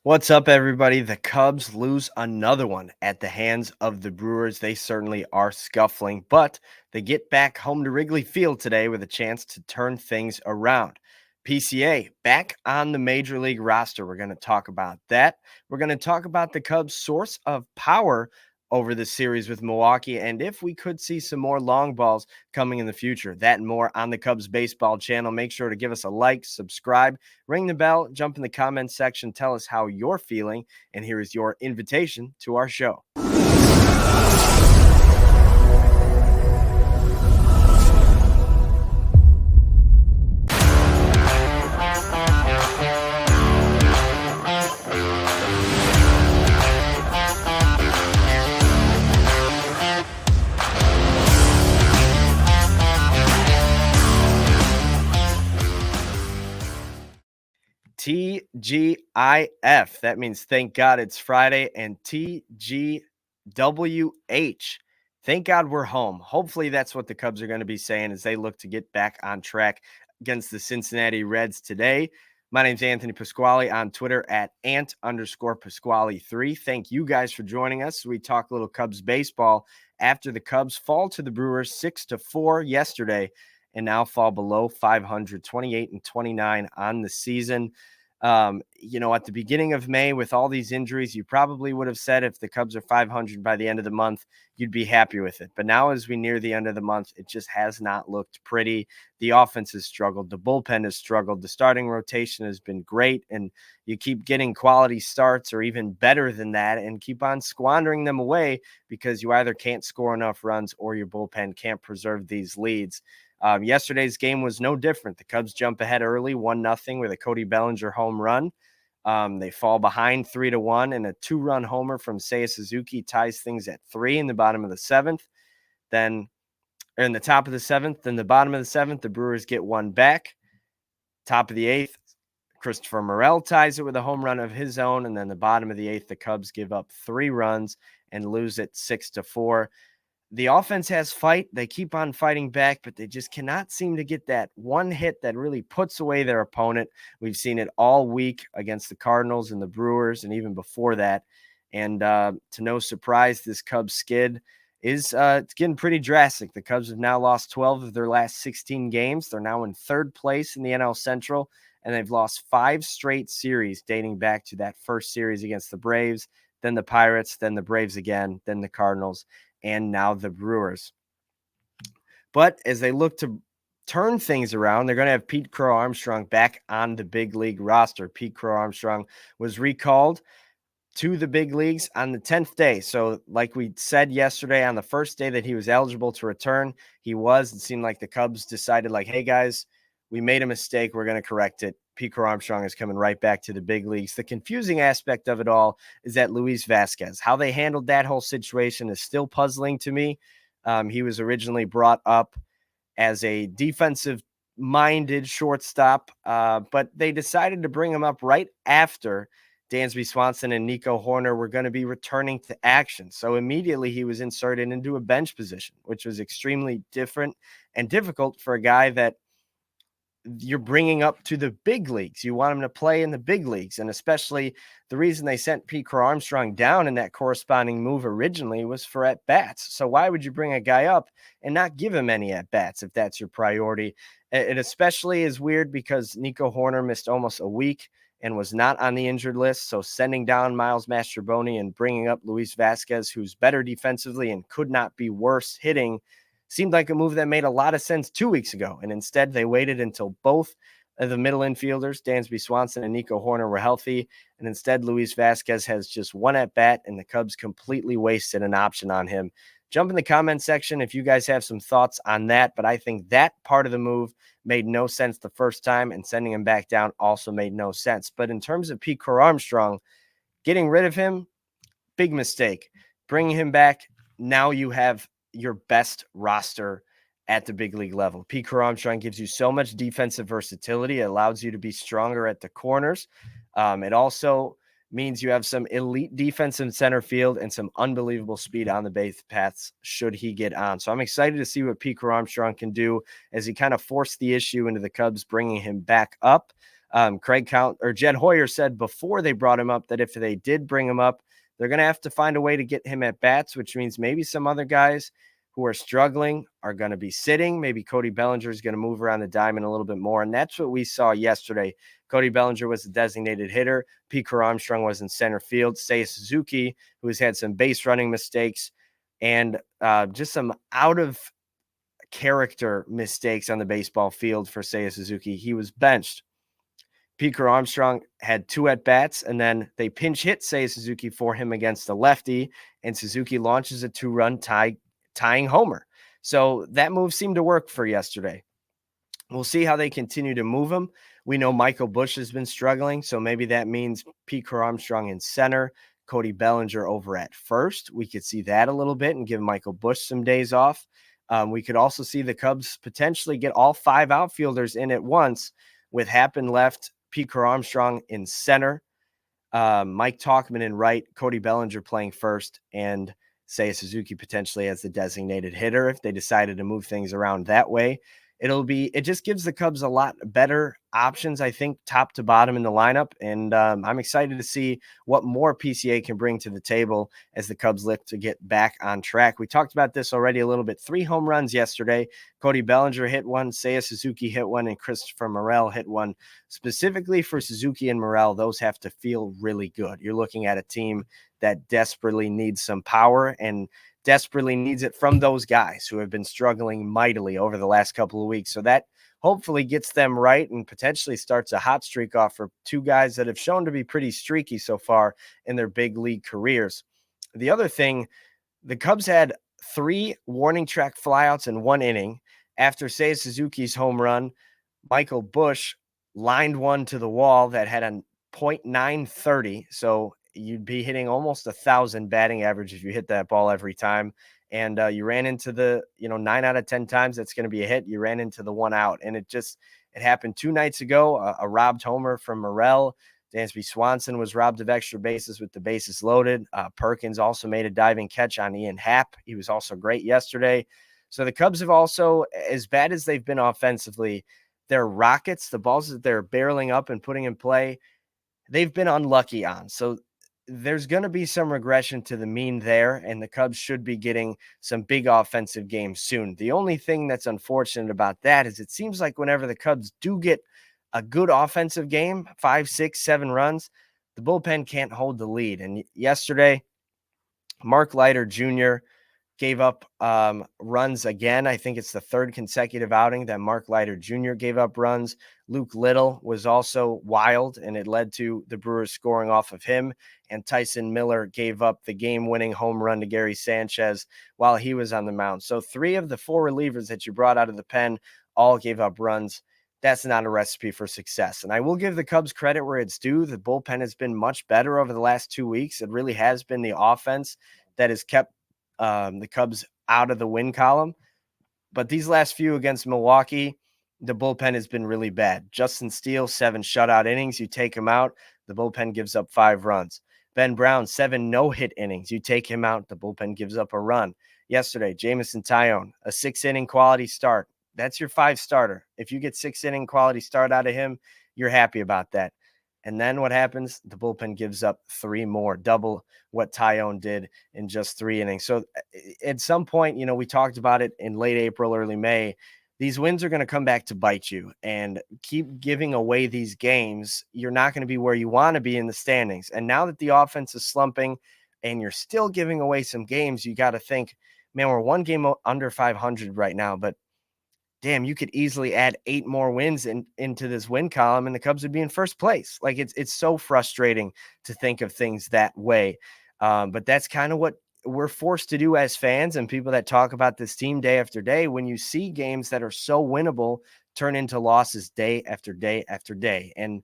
What's up, everybody? The Cubs lose another one at the hands of the Brewers. They certainly are scuffling, but they get back home to Wrigley Field today with a chance to turn things around. PCA back on the major league roster. We're going to talk about that. We're going to talk about the Cubs' source of power over the series with Milwaukee and if we could see some more long balls coming in the future. That and more on the Cubs baseball channel. Make sure to give us a like, subscribe, ring the bell, jump in the comments section, tell us how you're feeling, and here is your invitation to our show. TGIF. That means thank God it's Friday. And TGWH. Thank God we're home. Hopefully that's what the Cubs are going to be saying as they look to get back on track against the Cincinnati Reds today. My name's Anthony Pasquale on Twitter at ant_Pasquale3. Thank you guys for joining us. We talk a little Cubs baseball after the Cubs fall to the Brewers 6-4 yesterday and now fall below 500, 28-29 on the season. At the beginning of May with all these injuries, you probably would have said if the Cubs are 500 by the end of the month, you'd be happy with it. But now as we near the end of the month, it just has not looked pretty. The offense has struggled. The bullpen has struggled. The starting rotation has been great. And you keep getting quality starts or even better than that and keep on squandering them away because you either can't score enough runs or your bullpen can't preserve these leads. Yesterday's game was no different. The Cubs jump ahead early, 1-0 with a Cody Bellinger home run. They fall behind 3-1, and a 2-run homer from Seiya Suzuki ties things at 3 in the bottom of the seventh. Then, in the top of the seventh, then the bottom of the seventh, the Brewers get one back. Top of the eighth, Christopher Morel ties it with a home run of his own, and then the bottom of the eighth, the Cubs give up 3 runs and lose it 6-4. The offense has fight. They keep on fighting back, but they just cannot seem to get that one hit that really puts away their opponent. We've seen it all week against the Cardinals and the Brewers and even before that. And to no surprise, this Cubs skid is it's getting pretty drastic. The Cubs have now lost 12 of their last 16 games. They're now in third place in the NL Central, and they've lost 5 straight series dating back to that first series against the Braves, then the Pirates, then the Braves again, then the Cardinals, and now the Brewers. But as they look to turn things around, they're going to have Pete Crow-Armstrong back on the big league roster. Pete Crow-Armstrong was recalled to the big leagues on the 10th day. So like we said yesterday, on the first day that he was eligible to return, he was. It seemed like the Cubs decided like, hey guys, we made a mistake. We're going to correct it. Pete Crow-Armstrong is coming right back to the big leagues. The confusing aspect of it all is that Luis Vazquez, how they handled that whole situation is still puzzling to me. He was originally brought up as a defensive-minded shortstop, but they decided to bring him up right after Dansby Swanson and Nico Hoerner were going to be returning to action. So immediately he was inserted into a bench position, which was extremely different and difficult for a guy that you're bringing up to the big leagues. You want him to play in the big leagues. And especially the reason they sent Pete Crow-Armstrong down in that corresponding move originally was for at-bats. So why would you bring a guy up and not give him any at-bats if that's your priority? It especially is weird because Nico Hoerner missed almost a week and was not on the injured list. So sending down Miles Mastroboni and bringing up Luis Vazquez, who's better defensively and could not be worse hitting, seemed like a move that made a lot of sense 2 weeks ago. And instead, they waited until both of the middle infielders, Dansby Swanson and Nico Hoerner, were healthy. And instead, Luis Vazquez has just one at-bat, and the Cubs completely wasted an option on him. Jump in the comment section if you guys have some thoughts on that. But I think that part of the move made no sense the first time, and sending him back down also made no sense. But in terms of Pete Crow-Armstrong, getting rid of him, big mistake. Bringing him back, now you have your best roster at the big league level. Pete Crow-Armstrong gives you so much defensive versatility. It allows you to be stronger at the corners. It also means you have some elite defense in center field and some unbelievable speed on the base paths should he get on. So I'm excited to see what Pete Crow-Armstrong can do as he kind of forced the issue into the Cubs, bringing him back up. Jed Hoyer said before they brought him up that if they did bring him up, they're going to have to find a way to get him at bats, which means maybe some other guys who are struggling are going to be sitting. Maybe Cody Bellinger is going to move around the diamond a little bit more. And that's what we saw yesterday. Cody Bellinger was the designated hitter. Pete Crow-Armstrong was in center field. Seiya Suzuki, who has had some base running mistakes and just some out of character mistakes on the baseball field for Seiya Suzuki. He was benched. Pete Crow-Armstrong had 2 at-bats, and then they pinch hit Seiya Suzuki for him against the lefty, and Suzuki launches a 2-run tying homer. So that move seemed to work for yesterday. We'll see how they continue to move him. We know Michael Busch has been struggling, so maybe that means Pete Crow-Armstrong in center, Cody Bellinger over at first. We could see that a little bit and give Michael Busch some days off. We could also see the Cubs potentially get all 5 outfielders in at once with Happen left, Pete Crow-Armstrong in center, Mike Tauchman in right, Cody Bellinger playing first, and Seiya Suzuki potentially as the designated hitter if they decided to move things around that way. It just gives the Cubs a lot better options, I think, top to bottom in the lineup. And I'm excited to see what more PCA can bring to the table as the Cubs look to get back on track. We talked about this already a little bit. 3 home runs yesterday. Cody Bellinger hit one, Seiya Suzuki hit one, and Christopher Morel hit one. Specifically for Suzuki and Morel, those have to feel really good. You're looking at a team that desperately needs some power and desperately needs it from those guys who have been struggling mightily over the last couple of weeks. So that hopefully gets them right and potentially starts a hot streak off for 2 guys that have shown to be pretty streaky so far in their big league careers. The other thing, the Cubs had 3 warning track flyouts in 1 inning. After Seiya Suzuki's home run, Michael Busch lined one to the wall that had a .930. So you'd be hitting almost 1,000 batting average if you hit that ball every time. And you ran into the, 9 out of 10 times that's going to be a hit. You ran into the 1 out. And it happened 2 nights ago, a robbed homer from Morel. Dansby Swanson was robbed of extra bases with the bases loaded. Perkins also made a diving catch on Ian Happ. He was also great yesterday. So the Cubs have also, as bad as they've been offensively, their rockets, the balls that they're barreling up and putting in play, they've been unlucky on. So there's going to be some regression to the mean there, and the Cubs should be getting some big offensive games soon. The only thing that's unfortunate about that is it seems like whenever the Cubs do get a good offensive game, 5, 6, 7 runs, the bullpen can't hold the lead. And yesterday, Mark Leiter Jr. gave up runs again. I think it's the 3rd consecutive outing that Mark Leiter Jr. gave up runs. Luke Little was also wild, and it led to the Brewers scoring off of him. And Tyson Miller gave up the game-winning home run to Gary Sanchez while he was on the mound. So 3 of the 4 relievers that you brought out of the pen all gave up runs. That's not a recipe for success. And I will give the Cubs credit where it's due. The bullpen has been much better over the last 2 weeks. It really has been the offense that has kept the Cubs out of the win column. But these last few against Milwaukee, the bullpen has been really bad. Justin Steele, 7 shutout innings. You take him out, the bullpen gives up 5 runs. Ben Brown, 7 no-hit innings. You take him out, the bullpen gives up a run. Yesterday, Jameson Taillon, a 6-inning quality start. That's your 5 starter. If you get 6-inning quality start out of him, you're happy about that. And then what happens? The bullpen gives up 3 more, double what Taillon did in just 3 innings. So at some point, we talked about it in late April, early May. These wins are going to come back to bite you, and keep giving away these games. You're not going to be where you want to be in the standings. And now that the offense is slumping and you're still giving away some games, you got to think, man, we're 1 game under 500 right now, but damn, you could easily add 8 more wins into this win column and the Cubs would be in first place. Like it's so frustrating to think of things that way. But that's kind of what we're forced to do as fans and people that talk about this team day after day. When you see games that are so winnable turn into losses day after day after day. And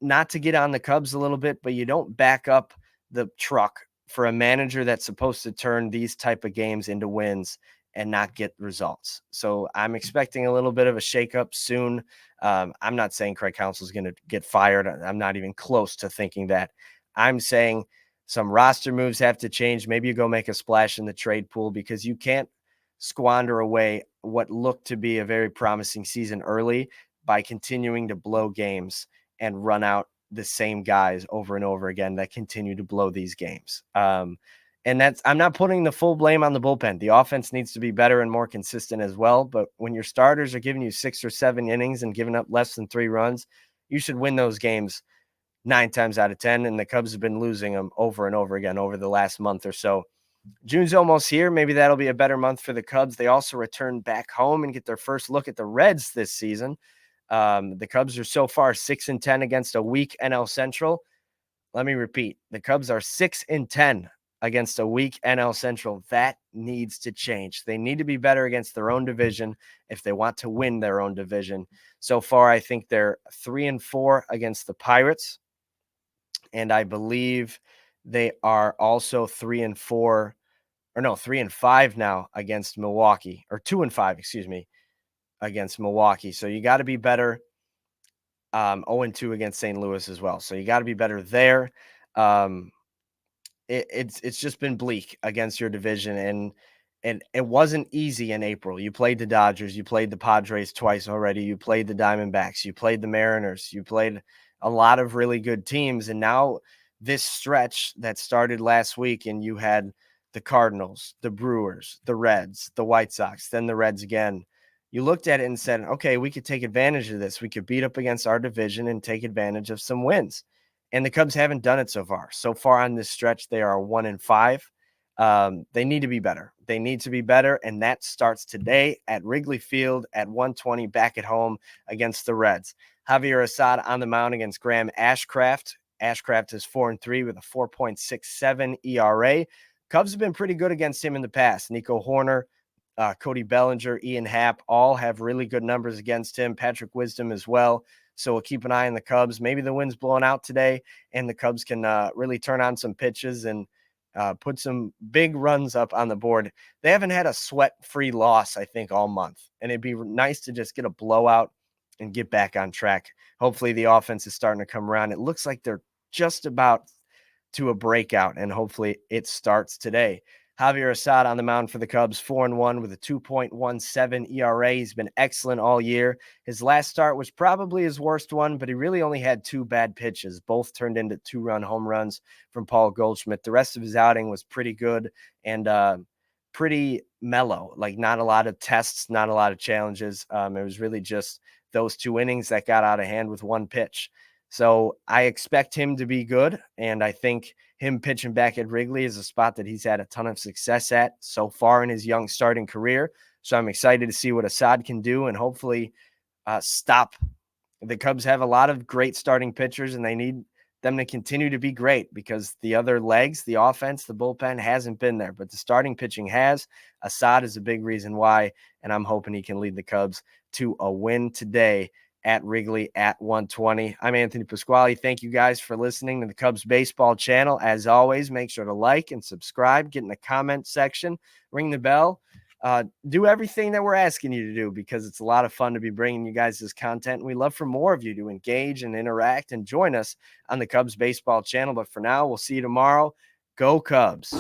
not to get on the Cubs a little bit, but you don't back up the truck for a manager that's supposed to turn these type of games into wins and not get results. So I'm expecting a little bit of a shakeup soon. I'm not saying Craig Counsell is going to get fired. I'm not even close to thinking that. I'm saying some roster moves have to change. Maybe you go make a splash in the trade pool, because you can't squander away what looked to be a very promising season early by continuing to blow games and run out the same guys over and over again that continue to blow these games. And I'm not putting the full blame on the bullpen. The offense needs to be better and more consistent as well. But when your starters are giving you 6 or 7 innings and giving up less than 3 runs, you should win those games 9 times out of 10. And the Cubs have been losing them over and over again over the last month or so. June's almost here. Maybe that'll be a better month for the Cubs. They also return back home and get their first look at the Reds this season. The Cubs are so far 6-10 against a weak NL Central. Let me repeat. The Cubs are 6-10 against a weak NL Central. That needs to change. They need to be better against their own division if they want to win their own division. So far, I think they're 3-4 against the Pirates. And I believe they are also 3-5 now against Milwaukee, or 2-5, excuse me, against Milwaukee. So you got to be better. 0-2 against St. Louis as well. So you got to be better there. It's just been bleak against your division, and it wasn't easy in April. You played the Dodgers, you played the Padres twice already, you played the Diamondbacks, you played the Mariners, you played a lot of really good teams, and now this stretch that started last week, and you had the Cardinals, the Brewers, the Reds, the White Sox, then the Reds again. You looked at it and said, okay, we could take advantage of this. We could beat up against our division and take advantage of some wins. And the Cubs haven't done it so far. So far on this stretch, they are 1-5. They need to be better. They need to be better, and that starts today at Wrigley Field at 1:20 back at home against the Reds. Javier Assad on the mound against Graham Ashcraft. Ashcraft is 4-3 with a 4.67 ERA. Cubs have been pretty good against him in the past. Nico Horner, Cody Bellinger, Ian Happ all have really good numbers against him. Patrick Wisdom as well. So we'll keep an eye on the Cubs. Maybe the wind's blowing out today, and the Cubs can really turn on some pitches and put some big runs up on the board. They haven't had a sweat-free loss, I think, all month. And it'd be nice to just get a blowout and get back on track. Hopefully the offense is starting to come around. It looks like they're just about to a breakout, and hopefully it starts today. Javier Assad on the mound for the Cubs, 4-1 with a 2.17 ERA. He's been excellent all year. His last start was probably his worst one, but he really only had 2 bad pitches. Both turned into 2-run home runs from Paul Goldschmidt. The rest of his outing was pretty good and pretty mellow, like not a lot of tests, not a lot of challenges. It was really just those 2 innings that got out of hand with 1 pitch. So I expect him to be good, and I think him pitching back at Wrigley is a spot that he's had a ton of success at so far in his young starting career. So I'm excited to see what Assad can do and hopefully stop. The Cubs have a lot of great starting pitchers, and they need them to continue to be great because the other legs, the offense, the bullpen hasn't been there, but the starting pitching has. Assad is a big reason why, and I'm hoping he can lead the Cubs to a win today at Wrigley at 1:20. I'm Anthony Pasquale. Thank you guys for listening to the Cubs baseball channel. As always, make sure to like and subscribe, get in the comment section, ring the bell, do everything that we're asking you to do because it's a lot of fun to be bringing you guys this content. And we love for more of you to engage and interact and join us on the Cubs baseball channel. But for now, we'll see you tomorrow. Go Cubs.